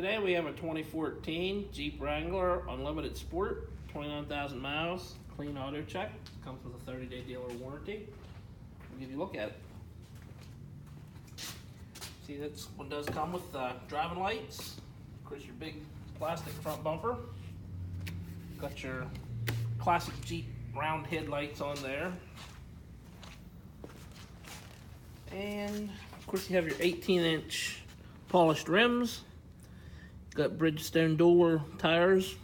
Today we have a 2014 Jeep Wrangler Unlimited Sport, 29,000 miles, clean auto check. Comes with a 30-day dealer warranty. We'll give you a look at it. See, this one does come with driving lights. Of course, your big plastic front bumper. Got your classic Jeep round headlights on there. And of course you have your 18-inch polished rims. Got Bridgestone door tires,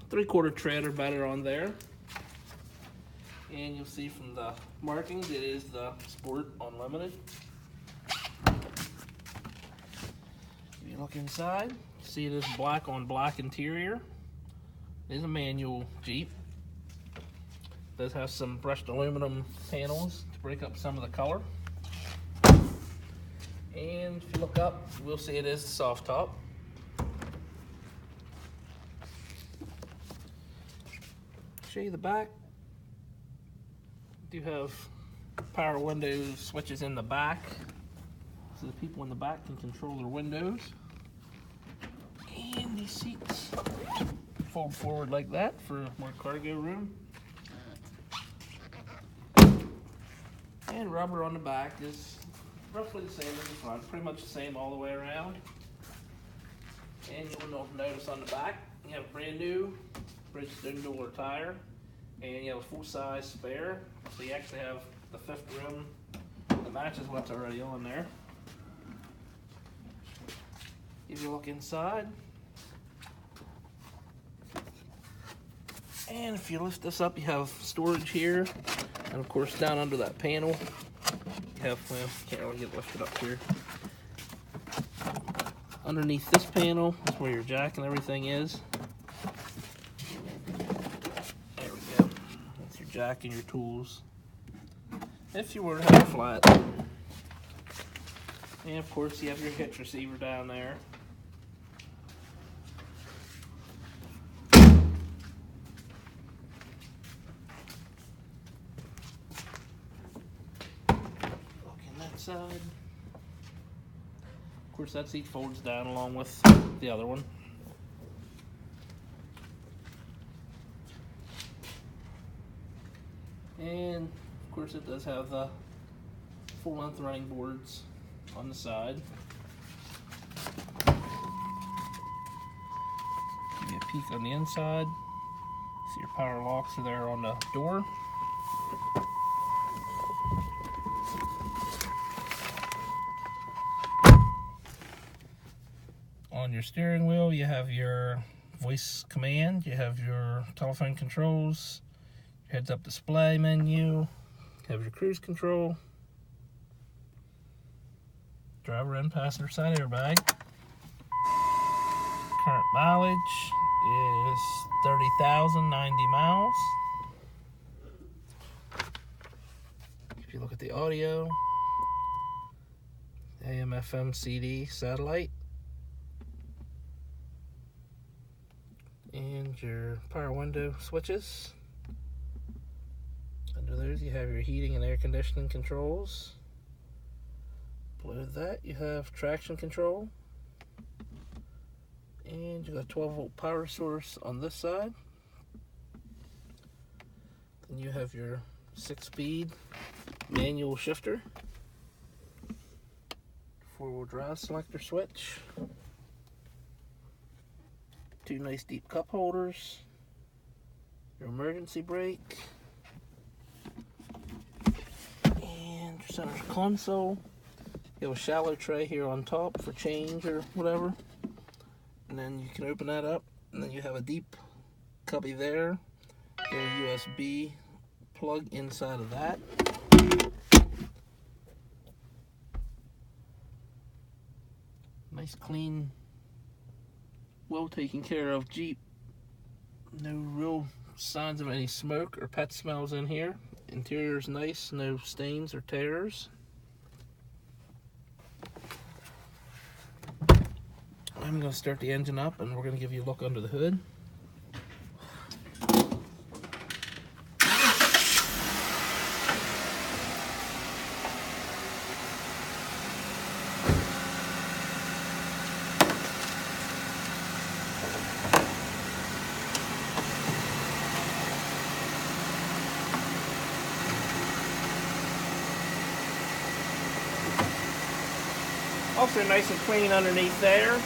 3/4 tread or better on there. And you'll see from the markings it is the Sport Unlimited. If you look inside, you see it is black on black interior. It is a manual Jeep. It does have some brushed aluminum panels to break up some of the color. And if you look up, you will see it is soft top. Show you the back. You do have power window switches in the back, so the people in the back can control their windows. And these seats fold forward like that for more cargo room. And rubber on the back is roughly the same as the front, pretty much the same all the way around. And you'll notice on the back, you have a brand new Bridgestone door tire, and you have a full-size spare. So you actually have the fifth rim that matches what's already on there. If you look inside, and if you lift this up, you have storage here, and of course down under that panel, you have, well, can't really get it lifted up here. Underneath this panel is where your jack and everything is. There we go. That's your jack and your tools, if you were to have it flat. And of course you have your hitch receiver down there. Side. Of course, that seat folds down along with the other one. And of course, it does have the full-length running boards on the side. Give you a peek on the inside. See your power locks are there on the door. On your steering wheel, you have your voice command, you have your telephone controls, your heads-up display menu, you have your cruise control, driver and passenger side airbag. Current mileage is 30,090 miles. If you look at the audio, AM, FM, CD, satellite. And your power window switches. Under those you have your heating and air conditioning controls. Below that you have traction control. And you got a 12-volt power source on this side. Then you have your 6-speed manual shifter. 4-wheel drive selector switch. 2 nice deep cup holders, your emergency brake, and your center console. You have a shallow tray here on top for change or whatever, and then you can open that up, and then you have a deep cubby there. You have a USB plug inside of that. Nice clean, well taken care of Jeep. No real signs of any smoke or pet smells in here. Interior is nice, no stains or tears. I'm going to start the engine up and we're going to give you a look under the hood. Also nice and clean underneath there.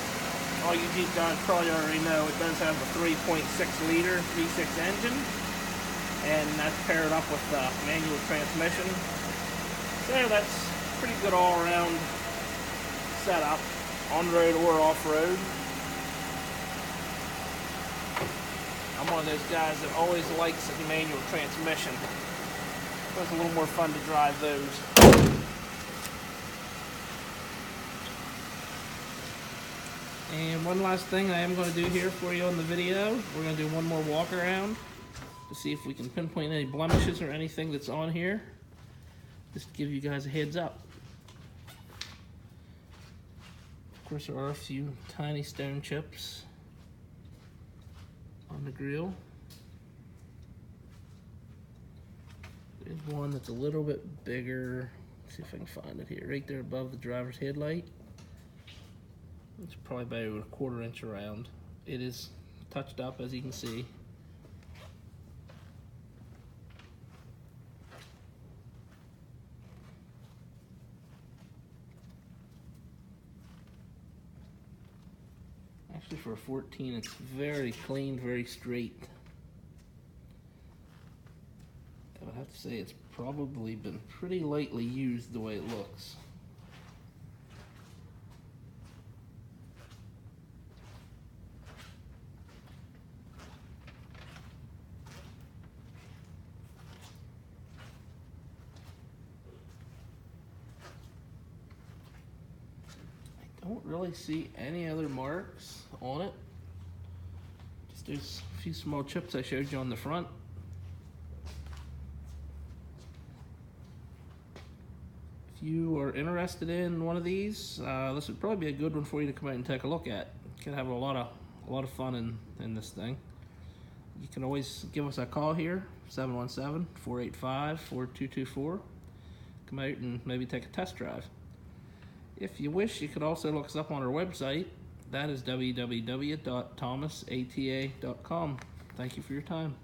All you Jeep guys probably already know it does have a 3.6 liter V6 engine, and that's paired up with the manual transmission. So that's pretty good all-around setup, on-road or off-road. I'm one of those guys that always likes a manual transmission. It's a little more fun to drive those. And one last thing I am going to do here for you on the video, we're going to do one more walk around to see if we can pinpoint any blemishes or anything that's on here. Just to give you guys a heads up. Of course, there are a few tiny stone chips on the grill. There's one that's a little bit bigger. Let's see if I can find it here. Right there above the driver's headlight. It's probably about a 1/4 inch around. It is touched up, as you can see. Actually, for a 14, it's very clean, very straight. I would have to say it's probably been pretty lightly used the way it looks. I don't really see any other marks on it. Just there's a few small chips I showed you on the front. If you are interested in one of these, this would probably be a good one for you to come out and take a look at. You can have a lot of fun in this thing. You can always give us a call here, 717-485-4224. Come out and maybe take a test drive. If you wish, you could also look us up on our website. That is www.thomasata.com. Thank you for your time.